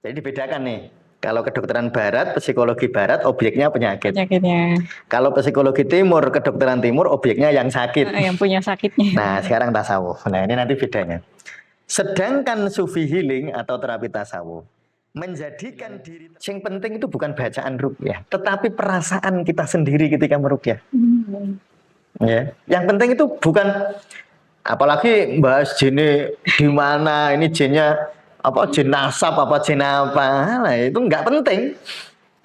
Jadi dibedakan nih. Kalau kedokteran barat, psikologi barat, objeknya penyakit. Penyakitnya. Kalau psikologi timur, kedokteran timur, objeknya yang sakit. Yang punya sakitnya. Nah, sekarang tasawuf. Nah, ini nanti bedanya. Sedangkan sufi healing atau terapi tasawuf menjadikan diri yang penting itu bukan bacaan ruqyah, tetapi perasaan kita sendiri ketika meruqyah. Ya, yang penting itu bukan apalagi bahas jinnya di mana, ini jinnya apa, jin nasab apa jin apa. Nah, itu nggak penting.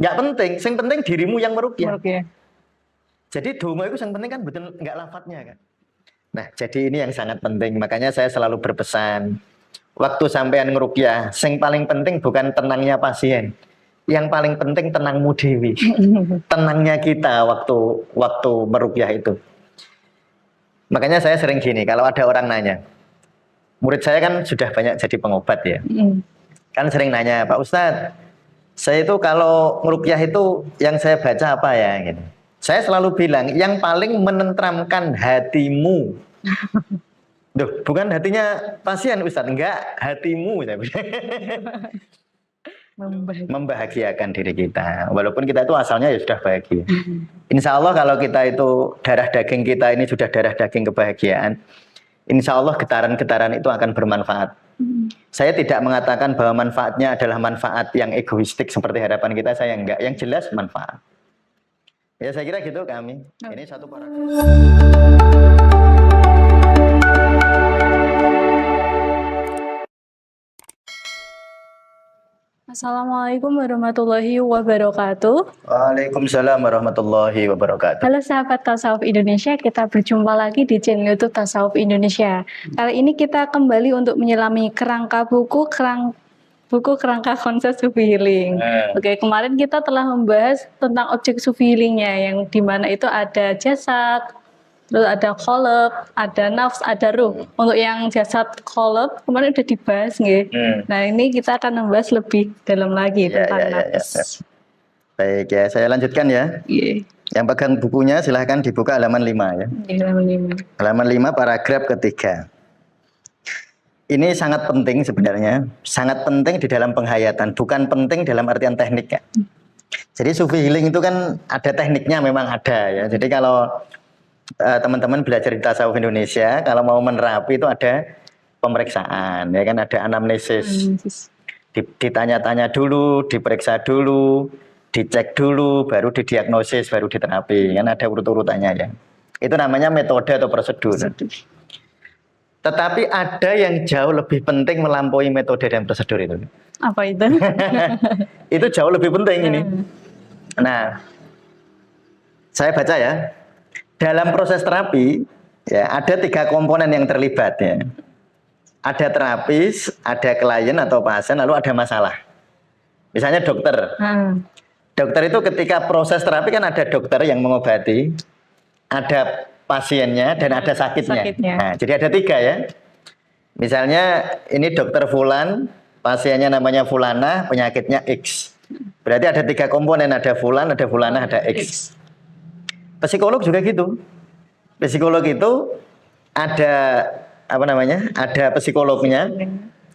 Nggak penting, yang penting dirimu yang meruqyah. Jadi donga itu yang penting kan betul nggak lafadznya kan. Nah, jadi ini yang sangat penting. Makanya saya selalu berpesan, waktu sampean ngeruqyah, yang paling penting bukan tenangnya pasien. Yang paling penting tenangmu dewi. Tenangnya kita waktu meruqyah itu. Makanya saya sering gini, kalau ada orang nanya, murid saya kan sudah banyak jadi pengobat ya. Kan sering nanya, Pak Ustadz, saya itu kalau meruqyah itu yang saya baca apa ya? Gitu. Saya selalu bilang, yang paling menenteramkan hatimu. Duh, bukan hatinya pasien Ustadz, enggak, hatimu. Membahagiakan diri kita. Walaupun kita itu asalnya ya sudah bahagia. Insya Allah kalau kita itu darah daging kita ini sudah darah daging kebahagiaan, insya Allah getaran-getaran itu akan bermanfaat. Saya tidak mengatakan bahwa manfaatnya adalah manfaat yang egoistik seperti harapan kita, saya enggak. Yang jelas manfaat. Ya saya kira gitu kami. Ini satu paragraf. Assalamualaikum warahmatullahi wabarakatuh. Waalaikumsalam warahmatullahi wabarakatuh. Halo sahabat Tasawuf Indonesia, kita berjumpa lagi di channel YouTube Tasawuf Indonesia. Kali ini kita kembali untuk menyelami kerangka buku kerangka konsep Sufi Healing. Oke, kemarin kita telah membahas tentang objek Sufi Healingnya, yang dimana itu ada jasad, terus ada qalb, ada nafs, ada ruh. Untuk yang jasad qalb kemarin udah dibahas nggih. Nah, ini kita akan membahas lebih dalam lagi tentang nafs. Baik ya, saya lanjutkan ya. Yang pegang bukunya silahkan dibuka halaman 5 ya. Halaman 5 paragraf ketiga. Ini sangat penting sebenarnya, sangat penting di dalam penghayatan, bukan penting dalam artian teknik ya. Jadi Sufi Healing itu kan ada tekniknya, memang ada ya. Jadi kalau teman-teman belajar di Tasawuf Indonesia, kalau mau menerapi itu ada pemeriksaan, ya kan, ada anamnesis. Ditanya-tanya dulu, diperiksa dulu, dicek dulu, baru didiagnosis, baru diterapi. Kan ada urut-urutannya ya. Itu namanya metode atau prosedur. Tetapi ada yang jauh lebih penting melampaui metode dan prosedur itu. Apa itu? Itu jauh lebih penting ini. Nah, saya baca ya. Dalam proses terapi, ya ada 3 komponen yang terlibat ya. Ada terapis, ada klien atau pasien, lalu ada masalah. Misalnya dokter. Dokter itu ketika proses terapi kan ada dokter yang mengobati, ada pasiennya, dan ada sakitnya. Nah, jadi ada 3 ya. Misalnya ini dokter Fulan, pasiennya namanya Fulana, penyakitnya X. Berarti ada 3 komponen, ada Fulan, ada Fulana, ada X. Psikolog juga gitu. Psikolog itu ada apa namanya? Ada psikolognya,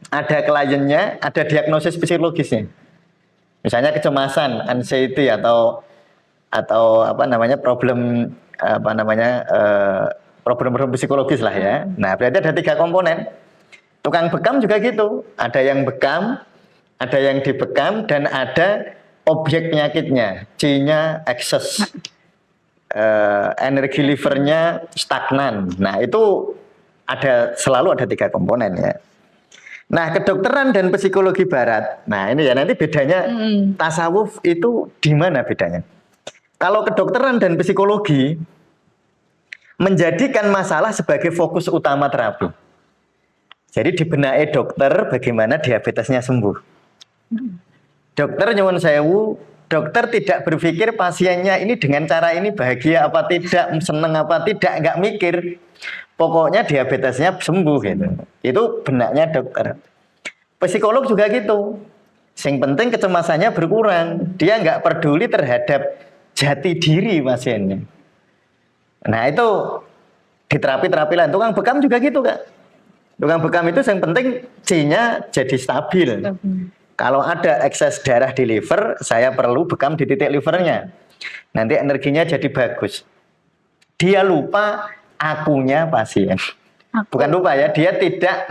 ada kliennya, ada diagnosis psikologisnya. Misalnya kecemasan, anxiety atau apa namanya? problem psikologis lah ya. Nah, berarti ada 3 komponen. Tukang bekam juga gitu. Ada yang bekam, ada yang dibekam, dan ada objek penyakitnya. C-nya excess. Energi livernya stagnan. Nah, itu selalu ada 3 komponen ya. Nah, kedokteran dan psikologi barat. Nah, ini ya nanti bedanya tasawuf itu di mana bedanya? Kalau kedokteran dan psikologi menjadikan masalah sebagai fokus utama terapi. Jadi dibenahi dokter bagaimana diabetesnya sembuh. Dokter nyuwun sewu, dokter tidak berpikir pasiennya ini dengan cara ini bahagia apa tidak, seneng apa tidak, nggak mikir. Pokoknya diabetesnya sembuh gitu. Itu benaknya dokter. Psikolog juga gitu. Yang penting kecemasannya berkurang. Dia nggak peduli terhadap jati diri pasiennya. Nah itu di terapi-terapi lain. Tukang bekam juga gitu Kak. Tukang bekam itu yang penting C-nya jadi stabil. Kalau ada ekses darah di liver, saya perlu bekam di titik livernya. Nanti energinya jadi bagus. Dia lupa akunya pasien. Bukan lupa ya, dia tidak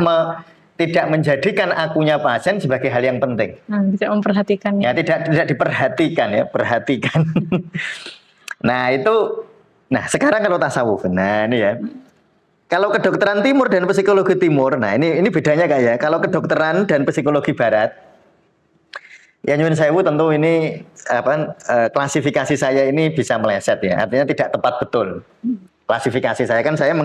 menjadikan akunya pasien sebagai hal yang penting. Bisa memperhatikannya. Ya, tidak diperhatikan ya, perhatikan. Nah, sekarang kalau tasawuf. Nah, ini ya. Kalau kedokteran timur dan psikologi timur, nah ini bedanya Kak ya. Kalau kedokteran dan psikologi barat, ya nyuwun sewu tentu ini klasifikasi saya ini bisa meleset ya. Artinya tidak tepat betul. Klasifikasi saya kan saya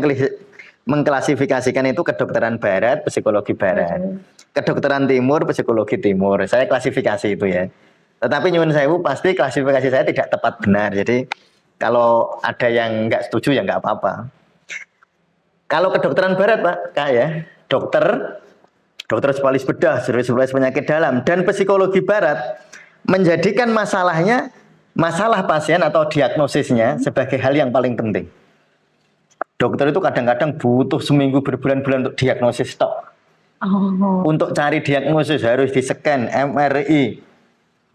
mengklasifikasikan itu kedokteran barat, psikologi barat. Kedokteran timur, psikologi timur. Saya klasifikasi itu ya. Tetapi nyuwun sewu pasti klasifikasi saya tidak tepat benar. Jadi kalau ada yang nggak setuju ya nggak apa-apa. Kalau kedokteran barat Pak, Kak ya, dokter spesialis bedah, spesialis penyakit dalam, dan psikologi barat menjadikan masalah pasien atau diagnosisnya sebagai hal yang paling penting. Dokter itu kadang-kadang butuh seminggu berbulan-bulan untuk diagnosis tok. Untuk cari diagnosis harus di-scan, MRI.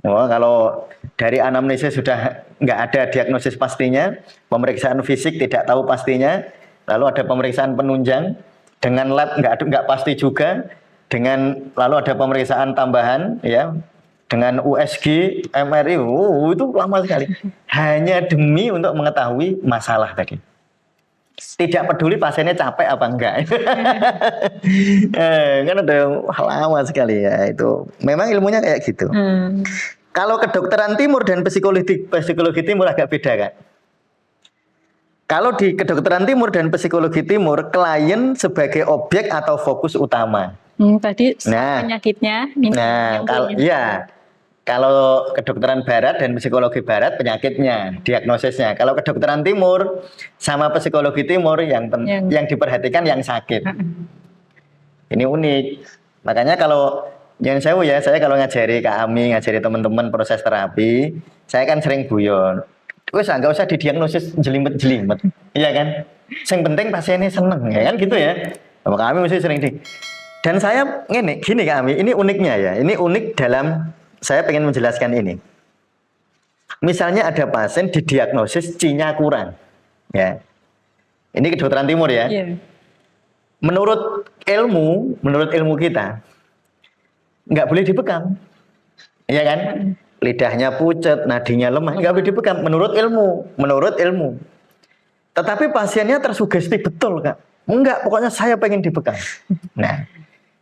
Kalau dari anamnesis sudah nggak ada diagnosis pastinya, pemeriksaan fisik tidak tahu pastinya, lalu ada pemeriksaan penunjang dengan lab nggak pasti juga, lalu ada pemeriksaan tambahan ya dengan USG, MRI, itu lama sekali. Hanya demi untuk mengetahui masalah tadi. Tidak peduli pasiennya capek apa enggak. Kan ada yang lama sekali ya itu. Memang ilmunya kayak gitu. Kalau kedokteran timur dan psikologi timur agak beda Kak. Kalau di kedokteran timur dan psikologi timur, klien sebagai objek atau fokus utama. Tadi penyakitnya. Kalau kedokteran barat dan psikologi barat penyakitnya, diagnosisnya. Kalau kedokteran timur sama psikologi timur yang diperhatikan yang sakit. Ini unik. Makanya kalau saya kalau ngajari Kak Ami, ngajari teman-teman proses terapi, saya kan sering guyon. Wes nggak usah didiagnosis jelimet-jelimet, iya kan? Yang penting pasiennya seneng, ya kan gitu ya. Sama kami mesti sering Dan saya gini kami, ini uniknya ya. Ini unik dalam saya pengen menjelaskan ini. Misalnya ada pasien didiagnosis C-nya kurang, ya. Ini kedokteran timur ya. Menurut ilmu kita nggak boleh dibekam, iya kan? Lidahnya pucat, nadinya lemah, nggak boleh dibekam menurut ilmu. Tetapi pasiennya tersugesti betul Kak. Enggak, pokoknya saya pengen dibekam. Nah,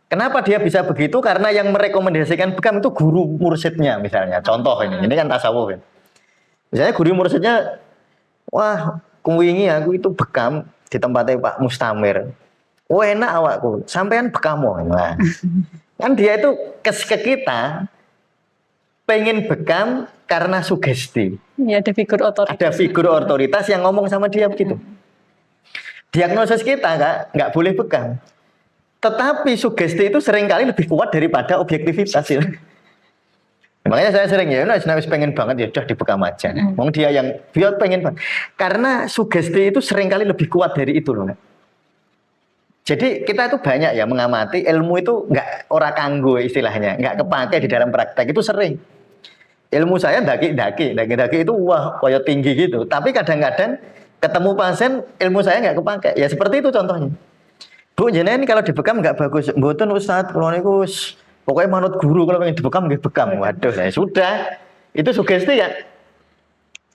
kenapa dia bisa begitu? Karena yang merekomendasikan bekam itu guru mursyidnya misalnya. Contoh ini kan tasawuf ya. Misalnya guru mursyidnya, wah, kuwingi aku itu bekam di tempatnya Pak Mustamir. Oh enak awakku, sampean bekam. Nah, kan dia itu ke kita pengen bekam karena sugesti. Ya, ada figur otoritas. Ada figur otoritas yang ngomong sama dia begitu. Diagnosis kita Kak, nggak boleh bekam. Tetapi sugesti itu seringkali lebih kuat daripada objektivitas. Makanya saya sering pengen banget ya udah dibekam aja. Dia pengen banget. Karena sugesti itu seringkali lebih kuat dari itu loh. Jadi kita itu banyak ya mengamati ilmu itu nggak ora kanggo istilahnya, nggak kepake di dalam praktek itu sering. Ilmu saya daki itu wah kayak tinggi gitu. Tapi kadang-kadang ketemu pasien ilmu saya nggak kepake. Ya seperti itu contohnya. Bu jenengan kalau dibekam nggak bagus. Mboten Ustaz, kalau niku pokoknya manut guru kalau pengen dibekam nggih bekam. Waduh, ya sudah. Itu sugesti kan.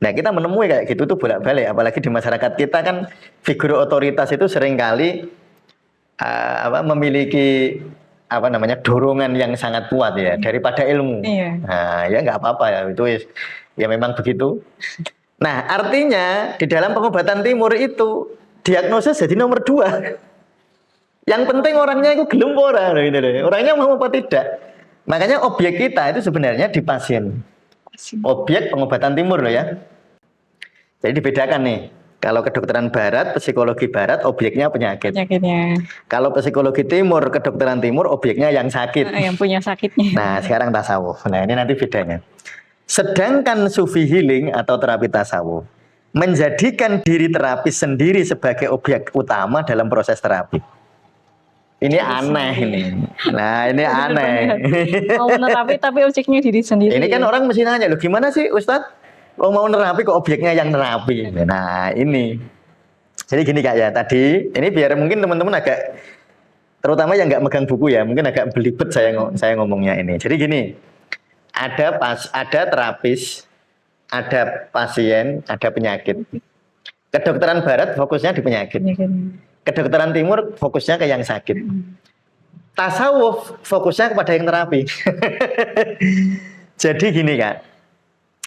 Nah kita menemui kayak gitu tuh bolak-balik. Apalagi di masyarakat kita kan figur otoritas itu seringkali memiliki dorongan yang sangat kuat ya daripada ilmu. Nah ya nggak apa-apa ya itu ya memang begitu. Nah artinya di dalam pengobatan timur itu diagnosis jadi nomor 2. Yang penting orangnya itu gelem ora gitu deh. Orangnya mau apa tidak. Makanya objek kita itu sebenarnya di pasien. Objek pengobatan timur loh ya. Jadi dibedakan nih. Kalau kedokteran barat, psikologi barat, objeknya penyakitnya. Kalau psikologi timur, kedokteran timur, objeknya yang sakit. Yang punya sakitnya. Nah, sekarang tasawuf. Nah, ini nanti bedanya. Sedangkan Sufi healing atau terapi tasawuf menjadikan diri terapis sendiri sebagai objek utama dalam proses terapi. Ini aneh ini. Nah, ini aneh. Mau menerapi tapi objeknya diri sendiri. Ini kan orang mesti nanya, loh gimana sih Ustadz? Oh, mau nerapi kok objeknya yang nerapi? Nah, ini. Jadi gini Kak ya, tadi ini biar mungkin teman-teman agak, terutama yang nggak megang buku ya, mungkin agak belibet saya ngomongnya ini. Jadi gini, ada terapis, ada pasien, ada penyakit. Kedokteran barat fokusnya di penyakit. Kedokteran timur fokusnya ke yang sakit. Tasawuf fokusnya kepada yang terapi. Jadi gini Kak,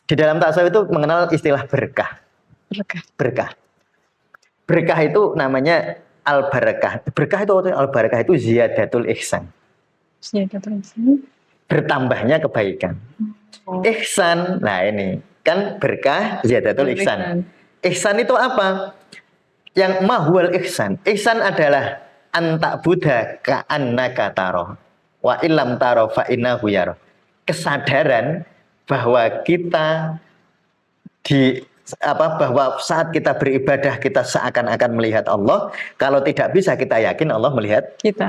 di dalam tasawuf itu mengenal istilah berkah. Berkah. Berkah itu namanya al-barakah. Berkah itu al-barakah itu ziyadatul ihsan. Bertambahnya kebaikan. Ihsan, nah ini kan berkah ziyadatul ihsan. Ihsan itu apa? Yang mahwal ihsan. Ihsan adalah antak buddha ka'annaka taro wa illam taro fa innahu yaro. Kesadaran bahwa kita bahwa saat kita beribadah kita seakan-akan melihat Allah. Kalau tidak bisa kita yakin Allah melihat kita.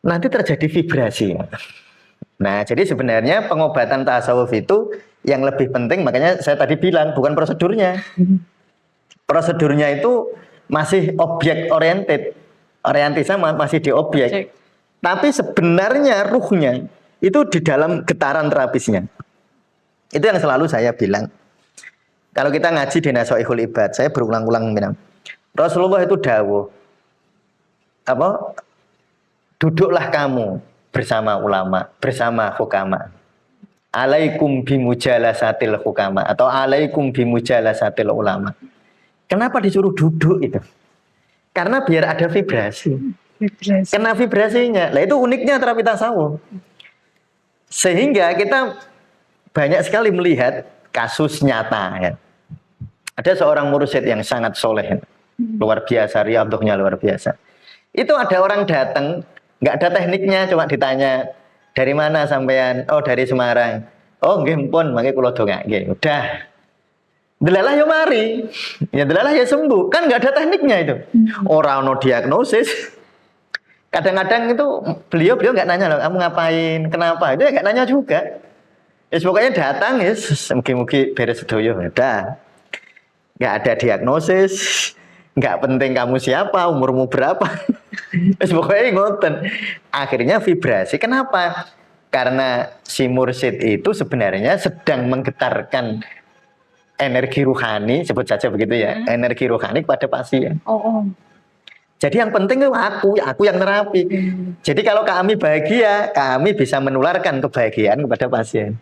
Nanti terjadi vibrasi. Nah, jadi sebenarnya pengobatan tasawuf itu yang lebih penting, makanya saya tadi bilang bukan prosedurnya. Prosedurnya itu masih objek orientisnya masih di objek. Tapi sebenarnya ruhnya itu di dalam getaran terapisnya. Itu yang selalu saya bilang. Kalau kita ngaji di Nasoihul Ibad, saya berulang-ulang bilang, Rasulullah itu dawuh, duduklah kamu bersama ulama, bersama hukama. Alaikum bimujalasatil hukama atau alaikum bimujalasatil ulama. Kenapa disuruh duduk itu? Karena biar ada vibrasi. Kena vibrasinya. Nah itu uniknya terapi tasawuf. Sehingga kita banyak sekali melihat kasus nyata ya. Ada seorang mursyid yang sangat soleh, luar biasa, riyadhahnya luar biasa. Itu ada orang datang, nggak ada tekniknya, cuma ditanya, dari mana sampean? Oh dari Semarang. Oh nggih pun, mangke kula dongake. Udah. Delalah ya mari. Ya delalah ya sembuh. Kan nggak ada tekniknya itu. Orang no diagnosis. Kadang-kadang itu beliau nggak nanya loh, kamu ngapain, kenapa? Itu nggak nanya juga. Ya pokoknya datang ya, mungkin beres sedoyo. Udah. Nggak ada diagnosis. Nggak penting kamu siapa, umurmu berapa. Pokoknya ngoten. Akhirnya vibrasi. Kenapa? Karena si mursyid itu sebenarnya sedang menggetarkan energi ruhani, sebut saja begitu ya, energi ruhani kepada pasien. Jadi yang penting itu aku yang nerapi. Jadi kalau kami bahagia, kami bisa menularkan kebahagiaan kepada pasien.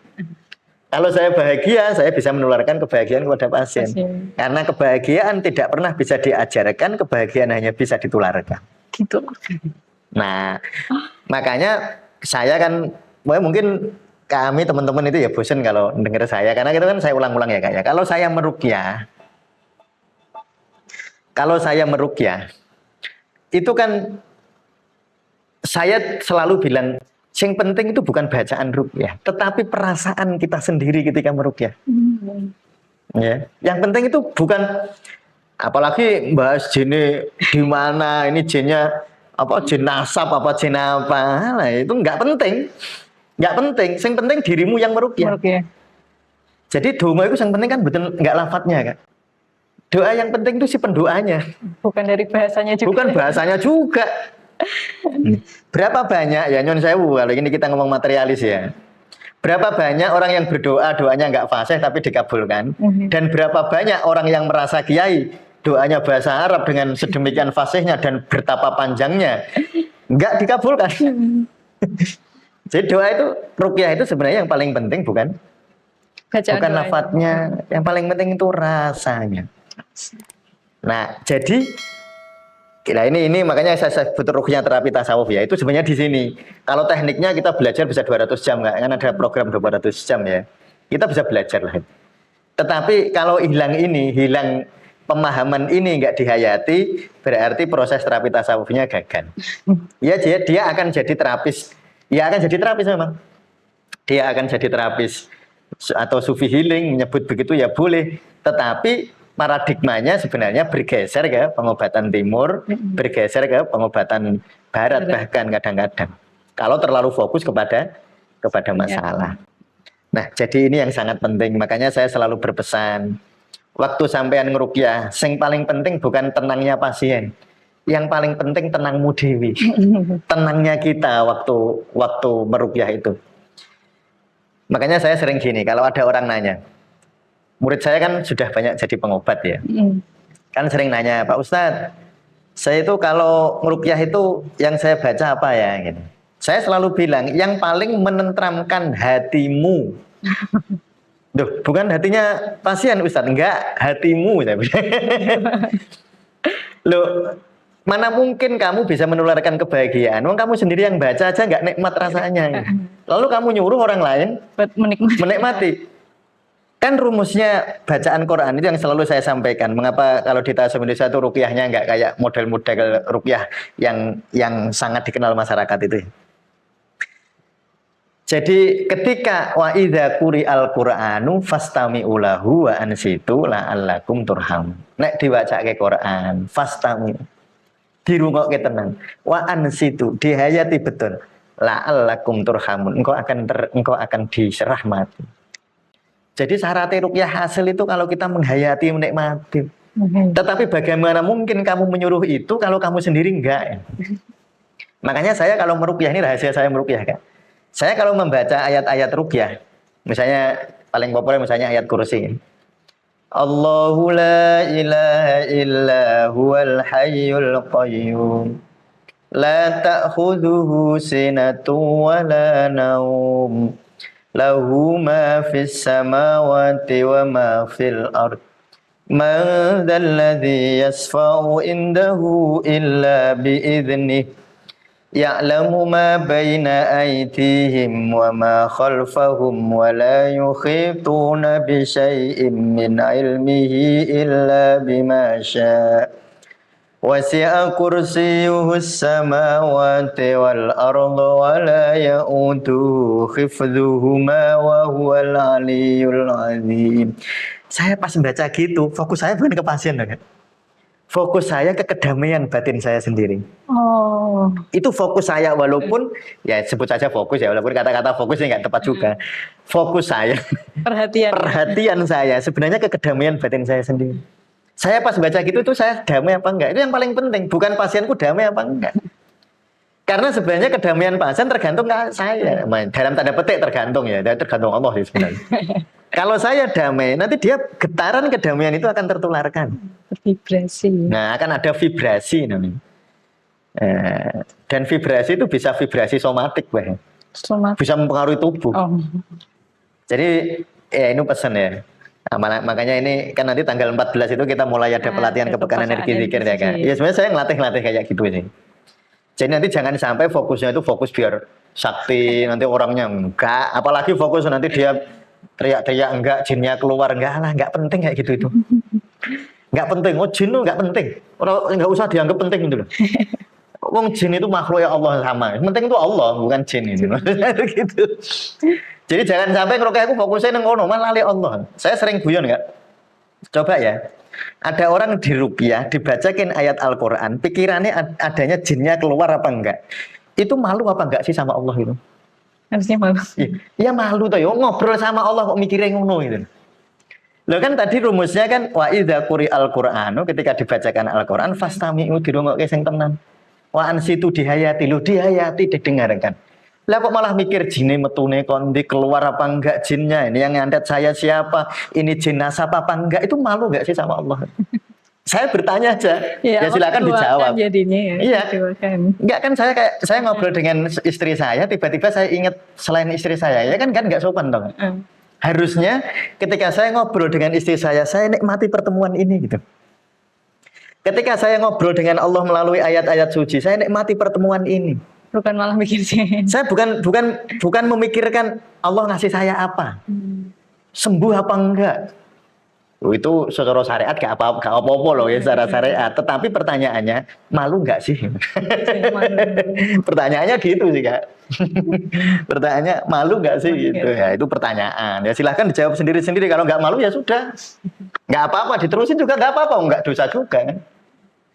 Kalau saya bahagia, saya bisa menularkan kebahagiaan kepada pasien. Karena kebahagiaan tidak pernah bisa diajarkan, kebahagiaan hanya bisa ditularkan. Gitu. Nah, makanya saya kan, mungkin kami teman-teman itu ya bosan kalau dengar saya, karena itu kan saya ulang-ulang ya Kak ya. Kalau saya meruqyah, itu kan saya selalu bilang, yang penting itu bukan bacaan ruqyah, tetapi perasaan kita sendiri ketika meruqyah. Ya, yang penting itu bukan, apalagi bahas jin di mana, ini jinnya jin nasab apa jin apa, nah itu nggak penting. Yang penting dirimu yang meruqyah. Jadi doa itu yang penting kan betul nggak lafadznya Kak. Doa yang penting itu si pendoanya. Bukan dari bahasanya juga. Bukan bahasanya juga. Berapa banyak ya nyon sewu kalau ini kita ngomong materialis ya. Berapa banyak orang yang berdoa doanya nggak fasih tapi dikabulkan, dan berapa banyak orang yang merasa kiai doanya bahasa Arab dengan sedemikian fasihnya dan betapa panjangnya nggak dikabulkan. Jadi doa itu, ruqyah itu sebenarnya yang paling penting bukan lafadznya, yang paling penting itu rasanya. Nah jadi ini makanya saya sebut ruhnya terapi tasawuf ya. Itu sebenarnya di sini. Kalau tekniknya kita belajar bisa 200 jam nggak? Kan ada program 200 jam ya. Kita bisa belajar lah. Tetapi kalau hilang pemahaman ini nggak dihayati, berarti proses terapi tasawufnya gagal. Ya dia akan jadi terapis. Ya akan jadi terapis memang. Dia akan jadi terapis atau sufi healing, menyebut begitu ya boleh. Tetapi paradigmanya sebenarnya bergeser ke pengobatan timur, bergeser ke pengobatan barat bahkan kadang-kadang. Kalau terlalu fokus kepada masalah. Nah, jadi ini yang sangat penting. Makanya saya selalu berpesan, waktu sampean ngeruqyah, sing paling penting bukan tenangnya pasien. Yang paling penting tenangmu dewi. Tenangnya kita waktu meruqyah itu. Makanya saya sering gini, kalau ada orang nanya, murid saya kan sudah banyak jadi pengobat ya. Kan sering nanya, Pak Ustadz, saya itu kalau ngeruqyah itu yang saya baca apa ya? Gitu. Saya selalu bilang, yang paling menenteramkan hatimu. Duh, bukan hatinya pasien Ustadz, enggak, hatimu. Loh, mana mungkin kamu bisa menularkan kebahagiaan? Wong kamu sendiri yang baca aja nggak nikmat rasanya. Lalu kamu nyuruh orang lain menikmati. Kan rumusnya bacaan Quran itu yang selalu saya sampaikan. Mengapa kalau di Tasawuf Indonesia itu ruqyahnya nggak kayak model-model ruqyah yang sangat dikenal masyarakat itu. Jadi ketika wa idza quri'al Qur'anu fastami'u lahu wa ansitu la'allakum turham. Nek diwacake Quran, fastami. Dirungokke tenan. Wa ansitu dihayati betul. La'allakum turhamun. Engkau akan dirahmati. Jadi syaratnya ruqyah hasil itu kalau kita menghayati, menikmati. Tetapi bagaimana mungkin kamu menyuruh itu kalau kamu sendiri enggak? Makanya saya kalau meruqyah, ini rahasia saya meruqyah kan. Saya kalau membaca ayat-ayat ruqyah, misalnya paling populer misalnya ayat kursi. Allahu la ilaha illa huwal hayyul qayyum. La ta'khudhuhu sinatun wa la naum. Lahu ma fis samawati wa ma fil ard. Man dhal ladzi yasfa'u indahu illa bi'idhnih. Ya'lamu ma baina aydihim wa ma khalfahum wa la yukhituna bi syai'in min ilmihi illa bima syaa. Wasi'a kursiyyuhu as-samawati wal arda wa la ya'uduhu khifdhuhuma wa huwal 'aliyyul 'azim. Saya pas baca gitu, fokus saya bukan ke pasien kan. Fokus saya ke kedamaian batin saya sendiri. Oh. Itu fokus saya walaupun ya sebut saja fokus ya, walaupun kata-kata fokusnya nggak tepat juga. Fokus saya, perhatian saya sebenarnya ke kedamaian batin saya sendiri. Saya pas baca gitu tuh saya damai apa enggak? Itu yang paling penting, bukan pasienku damai apa enggak. Karena sebenarnya kedamaian pasien tergantung ke saya. Dalam tanda petik tergantung ya, tergantung Allah sih sebenarnya. Kalau saya damai, nanti dia getaran kedamaian itu akan tertularkan. Vibrasi. Nah, akan ada vibrasi namanya. Dan vibrasi itu bisa vibrasi somatik, Bah. Bisa mempengaruhi tubuh. Oh. Jadi ya ini pesan ya. Nah, makanya ini kan nanti tanggal 14 itu kita mulai ada pelatihan kepekanan energi zikir ya kan. Ya sebenarnya saya ngelatih kayak gitu sih. Jadi nanti jangan sampai fokusnya itu fokus biar sakti, nanti orangnya enggak, apalagi fokus nanti dia teriak-teriak enggak, jinnya keluar enggak penting kayak gitu itu. Enggak penting, jin itu enggak penting. Orang enggak usah dianggap penting gitu loh. Wong jin itu makhluk ya Allah sama. Yang penting itu Allah, bukan jin itu. Gitu. Jadi jangan sampai ngeruqyah aku fokusnya nang ngono, malah lali Allah. Saya sering guyon enggak? Coba ya. Ada orang di ruqyah dibacakin ayat Al-Qur'an, pikirannya adanya jinnya keluar apa enggak? Itu malu apa enggak sih sama Allah itu? Harusnya malu. Ya malu toh, ngobrol sama Allah kok mikirin ngono gitu. Loh kan tadi rumusnya kan wa idza quri'al Qur'anu, ketika dibacakan Al-Qur'an fastami'u dirungokke sing tenan. Wa ansitu dihayati, dihayati didengarkan. Lah kok malah mikir jinnya metune kondi keluar apa enggak jinnya, ini yang nyantet saya siapa, ini jin nasab apa enggak, itu malu enggak sih sama Allah? Saya bertanya aja, ya silakan dijawab. Jadinya ya. Iya. Enggak kan saya ngobrol dengan istri saya, tiba-tiba saya ingat selain istri saya, ya kan enggak sopan dong. Harusnya ketika saya ngobrol dengan istri saya nikmati pertemuan ini gitu. Ketika saya ngobrol dengan Allah melalui ayat-ayat suci, saya nikmati pertemuan ini. Bukan malah mikir sih. Saya bukan memikirkan Allah ngasih saya apa, sembuh apa enggak. Itu secara syariat gak apa-apa loh ya secara syariat. Tetapi pertanyaannya, malu enggak sih? Pertanyaannya gitu sih Kak. Pertanyaannya malu enggak sih gitu. Ya itu pertanyaan. Ya silahkan dijawab sendiri-sendiri. Kalau enggak malu ya sudah. Nggak apa-apa, diterusin juga nggak apa-apa, nggak dosa juga kan.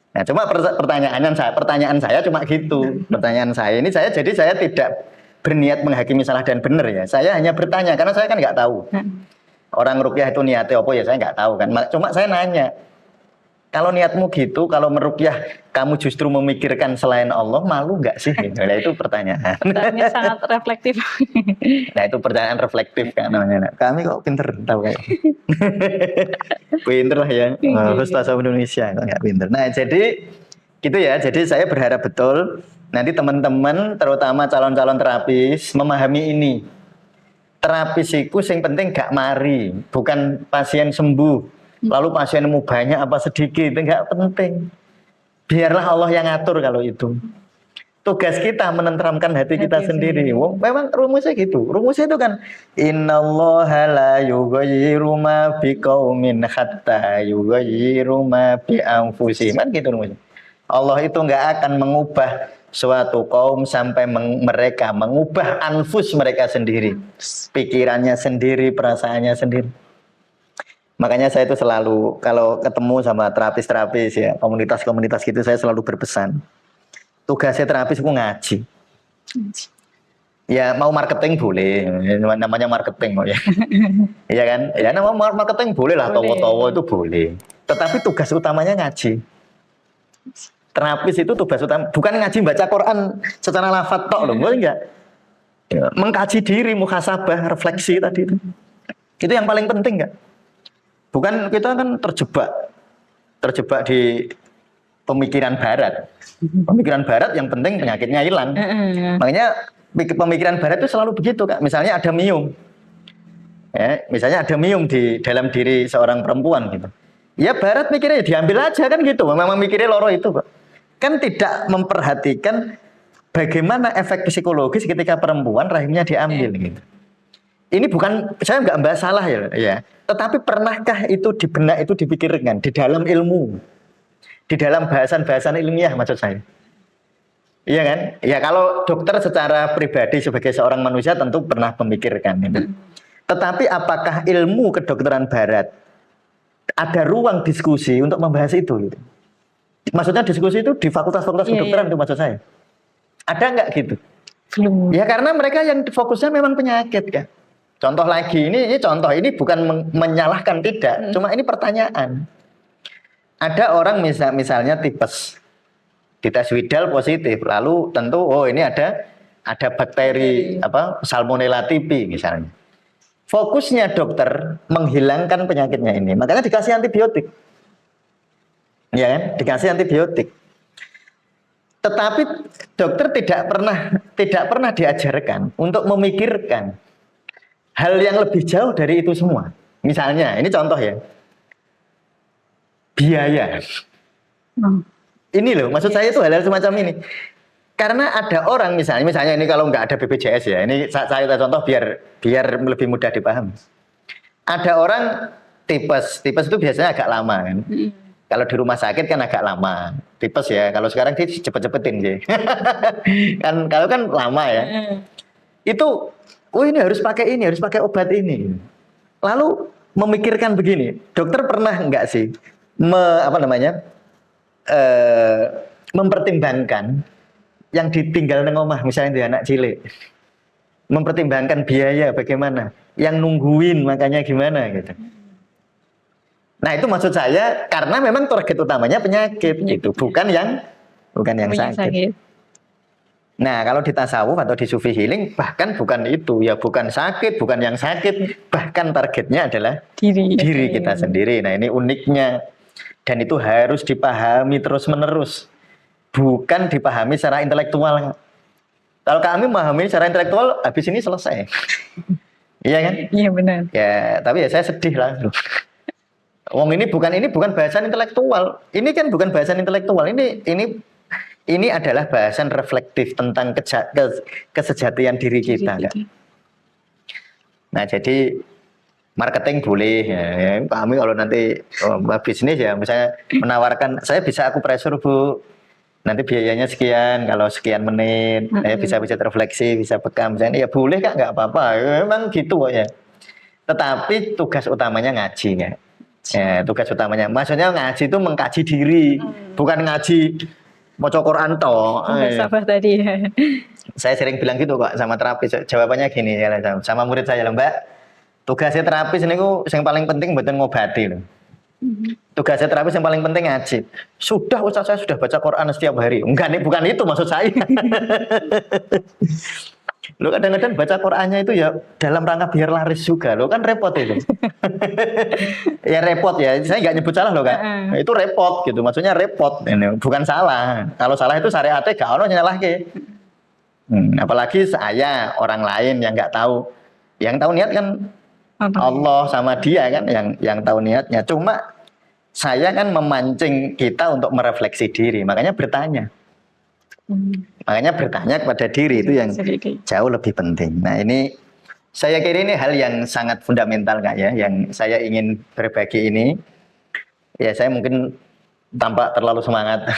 Nah, cuma pertanyaan saya cuma gitu. Pertanyaan saya ini jadi saya tidak berniat menghakimi salah dan benar ya. Saya hanya bertanya karena saya kan nggak tahu. Orang ruqyah itu niatnya apa ya saya nggak tahu kan. Cuma saya nanya. Kalau niatmu gitu, kalau meruqyah kamu justru memikirkan selain Allah, malu nggak sih? Nah, itu pertanyaan. Ini sangat reflektif. Nah, itu pertanyaan reflektif kan namanya. Kami kok pinter tahu kayak. Pinter lah ya. Host Tasawuf Indonesia kok nggak pinter. Nah, jadi gitu ya. Jadi saya berharap betul nanti teman-teman terutama calon-calon terapis memahami ini. Terapis itu yang penting gak mari, bukan pasien sembuh. Lalu pasienmu banyak apa sedikit, enggak penting. Biarlah Allah yang ngatur kalau itu. Tugas kita menenteramkan hati kita sendiri. Memang rumusnya gitu. Rumusnya itu kan innallaha la yughayyiru ma biqaumin hatta yughayyiru ma bi anfusihim. Kan gitu rumusnya. Allah itu enggak akan mengubah suatu kaum sampai mereka mengubah anfus mereka sendiri. Pikirannya sendiri, perasaannya sendiri. Makanya saya itu selalu kalau ketemu sama terapis-terapis ya, komunitas-komunitas gitu saya selalu berpesan. Tugasnya terapis itu ngaji. Ya mau marketing boleh, namanya marketing kok ya. Iya kan? Ya nama marketing boleh lah, towo-towo itu boleh. Tetapi tugas utamanya ngaji. Terapis itu tugas utama, bukan ngaji baca Quran secara lafadz tok loh, enggak. Ya, mengkaji diri, muhasabah, refleksi tadi itu. Itu yang paling penting enggak? Bukan kita kan terjebak di pemikiran barat. Pemikiran barat yang penting penyakitnya hilang. Makanya pemikiran barat itu selalu begitu, Kak. Misalnya ada miom. Ya, misalnya ada miom di dalam diri seorang perempuan gitu. Ya barat mikirnya diambil aja kan gitu. Memang mikirnya loro itu, Pak. Kan tidak memperhatikan bagaimana efek psikologis ketika perempuan rahimnya diambil gitu. Ini bukan, saya nggak bahas salah ya. Tetapi pernahkah itu di benak itu dipikirkan di dalam ilmu, di dalam bahasan-bahasan ilmiah maksud saya. Iya kan? Ya kalau dokter secara pribadi sebagai seorang manusia tentu pernah memikirkan itu. Tetapi apakah ilmu kedokteran barat ada ruang diskusi untuk membahas itu? Gitu? Maksudnya diskusi itu di fakultas-fakultas kedokteran itu maksud saya. Ada nggak gitu? Belum. Ya karena mereka yang fokusnya memang penyakit kan. Contoh lagi, ini contoh, ini bukan menyalahkan tidak, cuma ini pertanyaan. Ada orang misalnya tipes, dites Widal positif, lalu tentu ini ada bakteri Salmonella typhi misalnya. Fokusnya dokter menghilangkan penyakitnya ini, makanya dikasih antibiotik. Ya kan? Dikasih antibiotik. Tetapi dokter tidak pernah diajarkan untuk memikirkan hal yang lebih jauh dari itu semua. Misalnya, ini contoh ya. Biaya. Ini loh, maksud saya itu hal-hal semacam ini. Karena ada orang misalnya ini kalau nggak ada BPJS ya, ini saya contoh biar lebih mudah dipahami. Ada orang tipes itu biasanya agak lama kan. Kalau di rumah sakit kan agak lama. Tipes ya, kalau sekarang dia cepet-cepetin sih. Kalau kan lama ya. Itu ini harus pakai obat ini. Lalu memikirkan begini, dokter pernah enggak sih mempertimbangkan yang ditinggal nang omah misalnya di anak cilik. Mempertimbangkan biaya bagaimana, yang nungguin makanya gimana gitu. Nah, itu maksud saya karena memang target utamanya penyakit gitu, bukan yang sakit. Nah, kalau di tasawuf atau di sufi healing bahkan bukan itu, ya bukan sakit, bukan yang sakit, bahkan targetnya adalah diri kita sendiri. Nah, ini uniknya. Dan itu harus dipahami terus-menerus. Bukan dipahami secara intelektual. Kalau kami memahami secara intelektual, habis ini selesai. Iya kan? Iya benar. Ya, tapi ya saya sedih lah. Wong ini bukan bahasan intelektual. Ini kan bukan bahasan intelektual. Ini adalah bahasan reflektif tentang kesejatian diri kita. Kan? Nah, jadi marketing boleh. Ya. Kami kalau nanti bisnis ya, misalnya menawarkan, saya bisa aku pressure Bu, nanti biayanya sekian, kalau sekian menit, bisa terefleksi, bisa bekam, misalnya ya boleh Kak, nggak apa-apa. Memang gitu kok ya. Tetapi tugas utamanya ngaji ya. Ya, tugas utamanya. Maksudnya ngaji itu mengkaji diri, bukan ngaji maca Quran toh. Sabar tadi ya. Saya sering bilang gitu kok sama terapis. Jawabannya gini ya sama murid saya, Mbak. Tugasnya terapis niku yang paling penting mboten ngobati loh. Tugasnya terapis yang paling penting ngaji. Sudah Ustaz, saya sudah baca Quran setiap hari. Enggak nih, bukan itu maksud saya. Lo kadang-kadang baca Qurannya itu ya dalam rangka biar laris juga. Lo kan repot itu. Ya repot ya. Saya nggak nyebut salah lo Kak. Itu repot gitu. Maksudnya repot. Ini bukan salah. Kalau salah itu syariatnya gak ono nyalahke. Apalagi saya orang lain yang nggak tahu. Yang tahu niat kan Allah sama dia kan yang tahu niatnya. Cuma saya kan memancing kita untuk merefleksi diri. Makanya bertanya. Makanya bertanya kepada diri itu yang jauh lebih penting. Nah ini saya kira ini hal yang sangat fundamental Kak ya, yang saya ingin berbagi ini. Ya saya mungkin tampak terlalu semangat.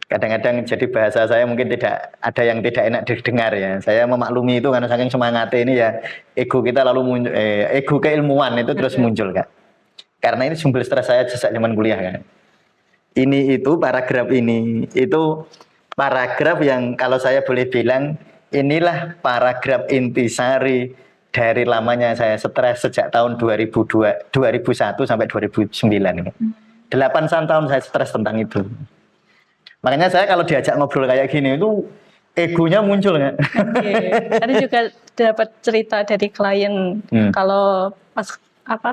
Kadang-kadang jadi bahasa saya mungkin tidak ada yang tidak enak didengar ya. Saya memaklumi itu karena saking semangatnya ini ya ego kita lalu muncul, ego keilmuan itu terus muncul Kak. Karena ini sumber stres saya sejak zaman kuliah kan. Ini itu paragraf ini itu paragraf yang kalau saya boleh bilang inilah paragraf intisari dari lamanya saya stres sejak tahun 2001 sampai 2009 ini. 8 tahun saya stres tentang itu. Makanya saya kalau diajak ngobrol kayak gini itu egonya muncul kan. Tadi juga dapat cerita dari klien kalau pas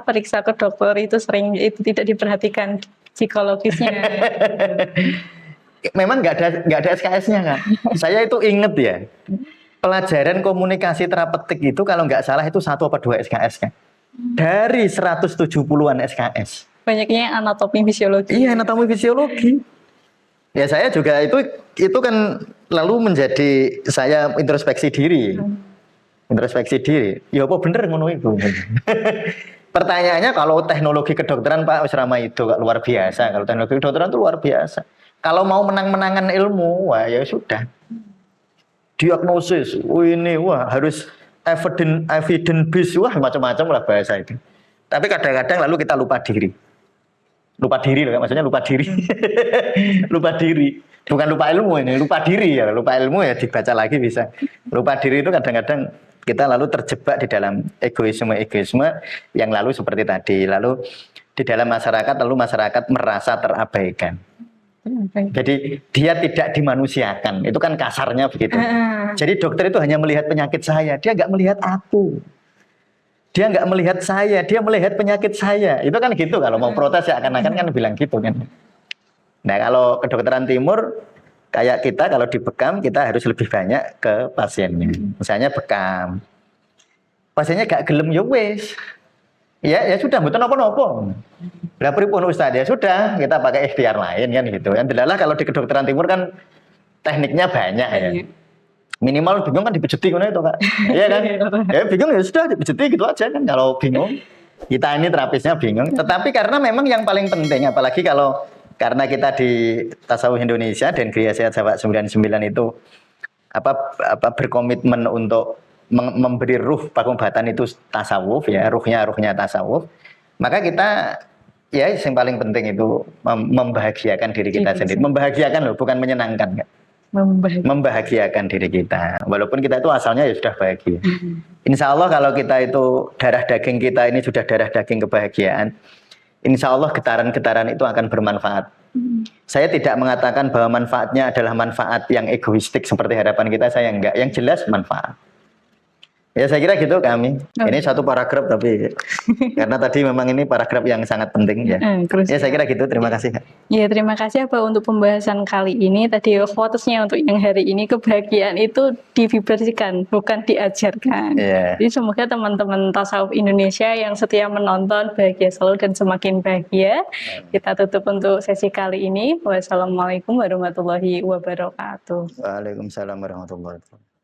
periksa ke dokter itu sering itu tidak diperhatikan psikologisnya. Memang nggak ada SKS-nya kan. Saya itu inget ya. Pelajaran komunikasi terapeutik itu kalau nggak salah itu 1 apa 2 SKS kan. Dari 170-an SKS. Banyaknya anatomi fisiologi. Iya, anatomi fisiologi. Ya saya juga itu kan lalu menjadi saya introspeksi diri. Introspeksi diri. Ya apa bener ngono itu. Pertanyaannya kalau teknologi kedokteran Pak Wisrama itu luar biasa. Kalau teknologi kedokteran itu luar biasa. Kalau mau menang-menangan ilmu, wah ya sudah. Diagnosis, ini wah harus evidence based, wah macam-macam lah bahasa itu. Tapi kadang-kadang lalu kita lupa diri. Lupa diri loh, maksudnya lupa diri. Lupa diri. Bukan lupa ilmu ini, lupa diri ya. Lupa ilmu ya dibaca lagi bisa. Lupa diri itu kadang-kadang kita lalu terjebak di dalam egoisme yang lalu seperti tadi. Lalu di dalam masyarakat, lalu masyarakat merasa terabaikan. Jadi dia tidak dimanusiakan, itu kan kasarnya begitu. Jadi dokter itu hanya melihat penyakit saya, dia nggak melihat aku. Dia nggak melihat saya, dia melihat penyakit saya. Itu kan gitu kalau mau protes ya akan kan bilang gitu kan. Nah kalau kedokteran timur kayak kita kalau di bekam kita harus lebih banyak ke pasiennya. Misalnya bekam, pasiennya gak gelem ya wes. Ya sudah, betul apa-apa. Lah pripun Ustaz ya sudah, kita pakai ikhtiar lain kan gitu. Yang adalah kalau di kedokteran timur kan tekniknya banyak ya. Minimal bingung kan dibejeti ngono itu Kak. Iya kan? Ya bingung ya sudah dibejeti gitu aja kan kalau bingung. Kita ini terapisnya bingung, tetapi karena memang yang paling penting apalagi kalau karena kita di Tasawuf Indonesia dan Gria Sehat Jawa 99 itu berkomitmen untuk memberi ruh pengobatan itu tasawuf ya, ruhnya tasawuf. Maka kita ya yang paling penting itu membahagiakan diri kita sendiri. Membahagiakan loh, bukan menyenangkan kan. Membahagiakan diri kita. Walaupun kita itu asalnya ya sudah bahagia. Insya Allah kalau kita itu darah daging kita ini sudah darah daging kebahagiaan, insya Allah getaran-getaran itu akan bermanfaat. Saya tidak mengatakan bahwa manfaatnya adalah manfaat yang egoistik seperti harapan kita, saya enggak. Yang jelas manfaat. Ya saya kira gitu kami. Ini satu paragraf tapi karena tadi memang ini paragraf yang sangat penting ya. Ya saya kira gitu. Terima kasih Kak. Ya terima kasih Pak untuk pembahasan kali ini. Tadi quotesnya untuk yang hari ini kebahagiaan itu divibrasikan bukan diajarkan. Jadi semoga teman-teman Tasawuf Indonesia yang setia menonton bahagia selalu dan semakin bahagia. Kita tutup untuk sesi kali ini. Wassalamualaikum warahmatullahi wabarakatuh. Waalaikumsalam warahmatullahi wabarakatuh.